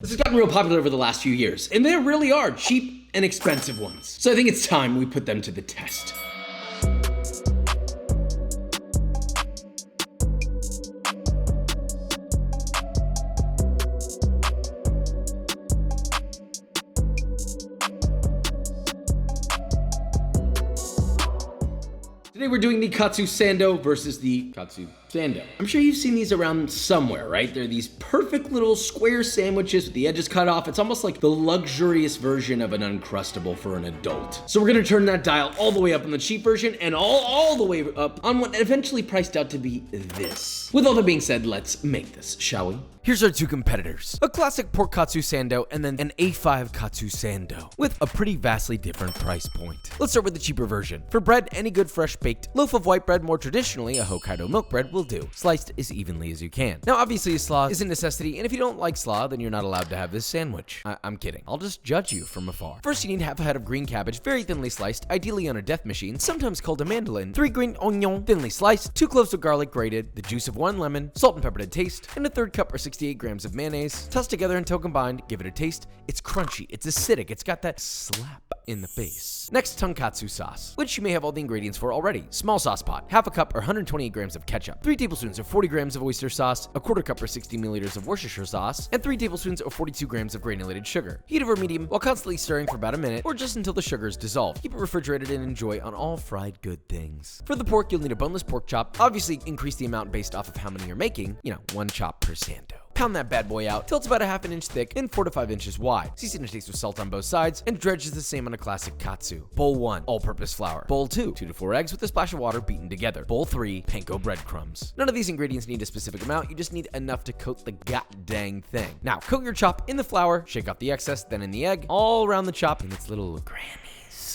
This has gotten real popular over the last few years, and there really are cheap and expensive ones. So I think it's time we put them to the test. Today we're doing the Katsu Sando versus the Katsu Sando. I'm sure you've seen these around somewhere, right? They're these perfect little square sandwiches with the edges cut off. It's almost like the luxurious version of an Uncrustable for an adult. So we're gonna turn that dial all the way up on the cheap version and all the way up on what eventually priced out to be this. With all that being said, let's make this, shall we? Here's our two competitors, a classic pork Katsu Sando and then an A5 Katsu Sando with a pretty vastly different price point. Let's start with the cheaper version. For bread, any good fresh baked loaf of white bread, more traditionally a Hokkaido milk bread, will do, sliced as evenly as you can. Now obviously a slaw is a necessity, and if you don't like slaw, then you're not allowed to have this sandwich. I'm kidding, I'll just judge you from afar. First you need half a head of green cabbage, very thinly sliced, ideally on a death machine, sometimes called a mandolin, 3 green onion, thinly sliced, 2 cloves of garlic grated, the juice of 1 lemon, salt and pepper to taste, and a 1/3 cup or 68 grams of mayonnaise. Toss together until combined, give it a taste. It's crunchy, it's acidic, it's got that slap in the face. Next, tonkatsu sauce, which you may have all the ingredients for already. Small sauce pot, half a cup or 128 grams of ketchup, 3 tablespoons or 40 grams of oyster sauce, a 1/4 cup or 60 milliliters of Worcestershire sauce, and 3 tablespoons or 42 grams of granulated sugar. Heat over medium while constantly stirring for about a minute or just until the sugar is dissolved. Keep it refrigerated and enjoy on all fried good things. For the pork, you'll need a boneless pork chop. Obviously, increase the amount based off of how many you're making, 1 chop per Sando. Pound that bad boy out till it's about a half an inch thick and 4 to 5 inches wide. Season to taste with salt on both sides, and dredge is the same on a classic katsu. Bowl 1, all-purpose flour. Bowl 2, 2 to 4 eggs with a splash of water beaten together. Bowl 3, panko breadcrumbs. None of these ingredients need a specific amount, you just need enough to coat the god-dang thing. Now, coat your chop in the flour, shake off the excess, then in the egg, all around the chop in its little Grammy.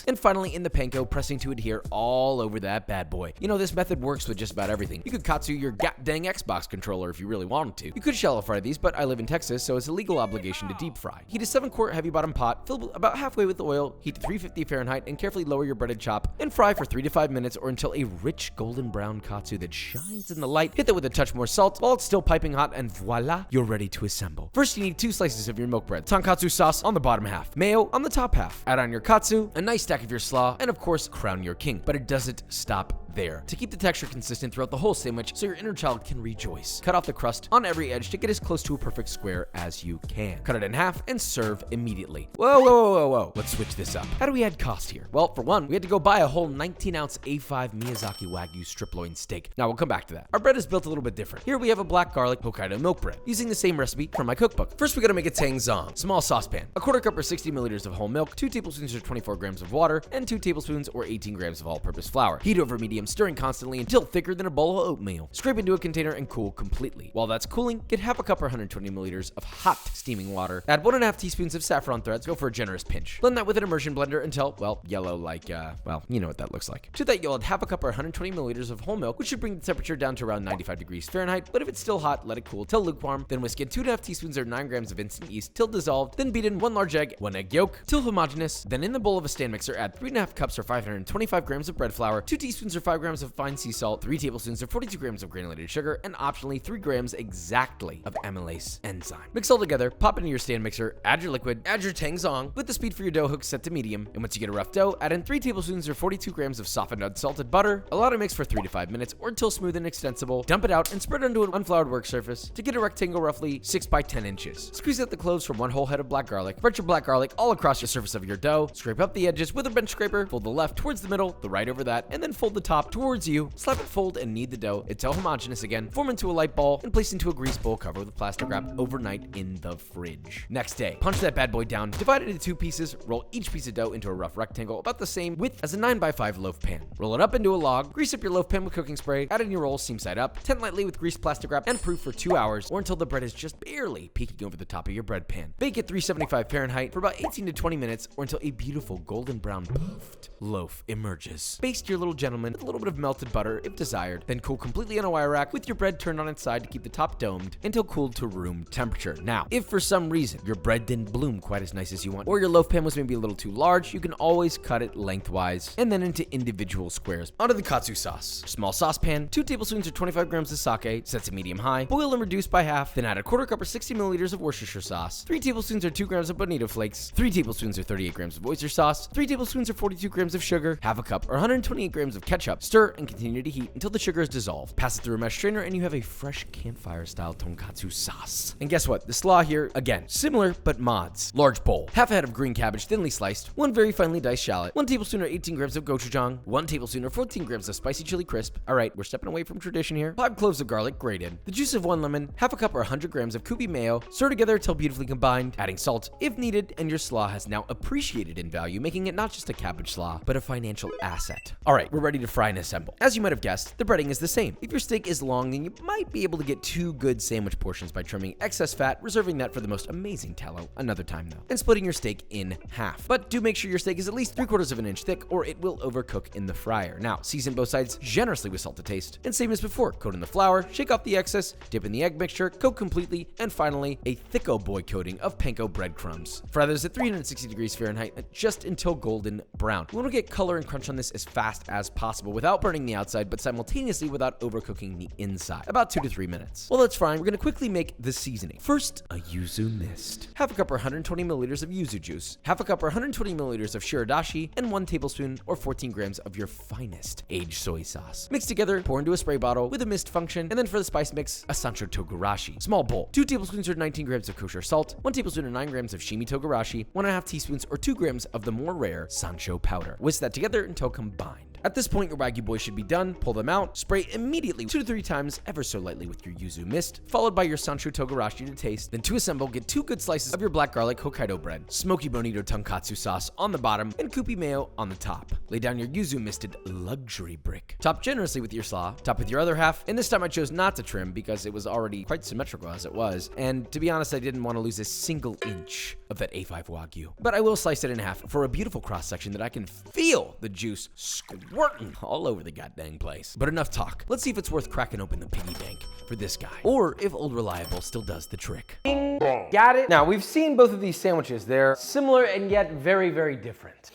And finally in the panko, pressing to adhere all over that bad boy. This method works with just about everything. You could katsu your dang Xbox controller if you really wanted to. You could shallow fry these, but I live in Texas, so it's a legal obligation to deep fry. Heat a 7-quart heavy bottom pot, fill about halfway with oil, heat to 350 Fahrenheit, and carefully lower your breaded chop, and fry for 3 to 5 minutes or until a rich golden brown katsu that shines in the light. Hit that with a touch more salt while it's still piping hot, and voila, you're ready to assemble. First, you need 2 slices of your milk bread, tonkatsu sauce on the bottom half, mayo on the top half. Add on your katsu, a nice stack of your slaw, and of course, crown your king. But it doesn't stop there. To keep the texture consistent throughout the whole sandwich so your inner child can rejoice, cut off the crust on every edge to get as close to a perfect square as you can. Cut it in half and serve immediately. Whoa. Let's switch this up. How do we add cost here? Well, for one, we had to go buy a whole 19-ounce A5 Miyazaki Wagyu strip loin steak. Now, we'll come back to that. Our bread is built a little bit different. Here we have a black garlic Hokkaido milk bread, using the same recipe from my cookbook. First, we gotta make a tangzong. Small saucepan, a 1/4 cup or 60 milliliters of whole milk, 2 tablespoons or 24 grams of water, and 2 tablespoons or 18 grams of all-purpose flour. Heat over medium, stirring constantly until thicker than a bowl of oatmeal. Scrape into a container and cool completely. While that's cooling, get half a cup or 120 milliliters of hot steaming water. Add 1.5 teaspoons of saffron threads. Go for a generous pinch. Blend that with an immersion blender until, yellow like, you know what that looks like. To that, you'll add half a cup or 120 milliliters of whole milk, which should bring the temperature down to around 95 degrees Fahrenheit. But if it's still hot, let it cool till lukewarm. Then whisk in 2.5 teaspoons or 9 grams of instant yeast till dissolved. Then beat in 1 large egg, 1 egg yolk till homogeneous. Then in the bowl of a stand mixer, add 3.5 cups or 525 grams of bread flour, 2 teaspoons or 5 grams of fine sea salt, 3 tablespoons or 42 grams of granulated sugar, and optionally 3 grams exactly of amylase enzyme. Mix all together, pop into your stand mixer, add your liquid, add your tangzong, with the speed for your dough hook set to medium, and once you get a rough dough, add in 3 tablespoons or 42 grams of softened unsalted butter, allow to mix for 3 to 5 minutes or until smooth and extensible, dump it out and spread onto an unfloured work surface to get a rectangle roughly 6 by 10 inches. Squeeze out the cloves from 1 whole head of black garlic, spread your black garlic all across the surface of your dough, scrape up the edges with a bench scraper, fold the left towards the middle, the right over that, and then fold the top towards you, slap it, fold, and knead the dough until homogeneous again, form into a light ball, and place into a grease bowl covered with plastic wrap overnight in the fridge. Next day, punch that bad boy down, divide it into 2 pieces, roll each piece of dough into a rough rectangle about the same width as a 9x5 loaf pan. Roll it up into a log, grease up your loaf pan with cooking spray, add in your rolls seam side up, tent lightly with greased plastic wrap, and proof for 2 hours or until the bread is just barely peeking over the top of your bread pan. Bake at 375 Fahrenheit for about 18 to 20 minutes or until a beautiful golden golden brown puffed loaf emerges. Baste your little gentleman with a little bit of melted butter if desired, then cool completely on a wire rack with your bread turned on its side to keep the top domed until cooled to room temperature. Now, if for some reason your bread didn't bloom quite as nice as you want, or your loaf pan was maybe a little too large, you can always cut it lengthwise and then into individual squares. Onto the katsu sauce. Small saucepan, 2 tablespoons or 25 grams of sake, set to medium-high, boil and reduce by half, then add a quarter cup or 60 milliliters of Worcestershire sauce, 3 tablespoons or 2 grams of bonito flakes, 3 tablespoons or 38 grams of oyster sauce, 3 tablespoons or 42 grams of sugar, half a cup or 128 grams of ketchup. Stir and continue to heat until the sugar is dissolved. Pass it through a mesh strainer and you have a fresh campfire-style tonkatsu sauce. And guess what? The slaw here, again, similar but mods. Large bowl, half a head of green cabbage thinly sliced, 1 very finely diced shallot, 1 tablespoon or 18 grams of gochujang, 1 tablespoon or 14 grams of spicy chili crisp. All right, we're stepping away from tradition here. 5 cloves of garlic grated, the juice of 1 lemon, half a cup or 100 grams of kubi mayo. Stir together until beautifully combined, adding salt if needed, and your slaw has now appreciated in value, making it not just a cabbage slaw, but a financial asset. All right, we're ready to fry and assemble. As you might have guessed, the breading is the same. If your steak is long, then you might be able to get 2 good sandwich portions by trimming excess fat, reserving that for the most amazing tallow another time though, and splitting your steak in half. But do make sure your steak is at least 3/4 of an inch thick or it will overcook in the fryer. Now, season both sides generously with salt to taste, and same as before, coat in the flour, shake off the excess, dip in the egg mixture, coat completely, and finally, a thicko boy coating of panko breadcrumbs. Fry those at 360 degrees Fahrenheit just until golden brown. We want to get color and crunch on this as fast as possible without burning the outside, but simultaneously without overcooking the inside. About 2 to 3 minutes. While that's frying, we're going to quickly make the seasoning. First, a yuzu mist. Half a cup or 120 milliliters of yuzu juice, half a cup or 120 milliliters of shiradashi, and 1 tablespoon or 14 grams of your finest aged soy sauce. Mix together, pour into a spray bottle with a mist function, and then for the spice mix, a sancho togarashi. Small bowl, 2 tablespoons or 19 grams of kosher salt, 1 tablespoon or 9 grams of shimi togarashi, 1.5 teaspoons or 2 grams of the more rare sancho powder. Whisk that together until combined. At this point, your wagyu boys should be done. Pull them out, spray immediately 2 to 3 times ever so lightly with your yuzu mist, followed by your sancho togarashi to taste. Then to assemble, get 2 good slices of your black garlic Hokkaido bread, smoky bonito tonkatsu sauce on the bottom, and kupi mayo on the top. Lay down your yuzu misted luxury brick. Top generously with your slaw, top with your other half, and this time I chose not to trim because it was already quite symmetrical as it was, and to be honest, I didn't want to lose a single inch of that A5 wagyu. But I will slice it in half for a beautiful cross section that I can feel the juice squirting all over the goddamn place. But enough talk. Let's see if it's worth cracking open the piggy bank for this guy, or if Old Reliable still does the trick. Bing, bong. Got it? Now, we've seen both of these sandwiches. They're similar and yet very, very different.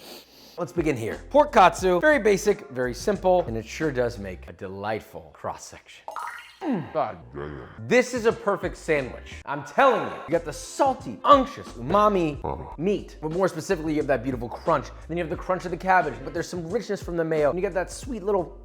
Let's begin here. Pork katsu, very basic, very simple, and it sure does make a delightful cross section. God damn. This is a perfect sandwich. I'm telling you. You got the salty, unctuous, umami meat, but more specifically, you have that beautiful crunch. Then you have the crunch of the cabbage, but there's some richness from the mayo, and you got that sweet little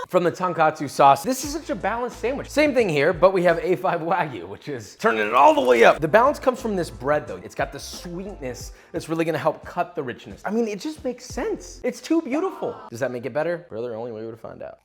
from the tonkatsu sauce. This is such a balanced sandwich. Same thing here, but we have A5 wagyu, which is turning it all the way up. The balance comes from this bread though. It's got the sweetness that's really gonna help cut the richness. I mean, it just makes sense. It's too beautiful. Does that make it better? Brother, only way to find out.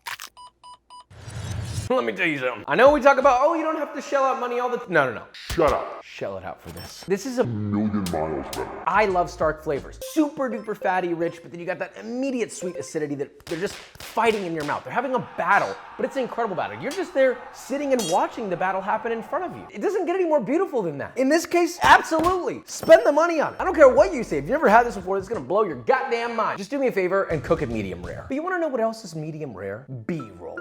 Let me tell you something. I know we talk about, oh, you don't have to shell out money all the time. No. Shut up. Shell it out for this. This is a million miles better. I love Stark flavors. Super duper fatty, rich, but then you got that immediate sweet acidity that they're just fighting in your mouth. They're having a battle, but it's an incredible battle. You're just there sitting and watching the battle happen in front of you. It doesn't get any more beautiful than that. In this case, absolutely. Spend the money on it. I don't care what you say. If you've never had this before, this is gonna blow your goddamn mind. Just do me a favor and cook it medium rare. But you wanna know what else is medium rare? B-roll.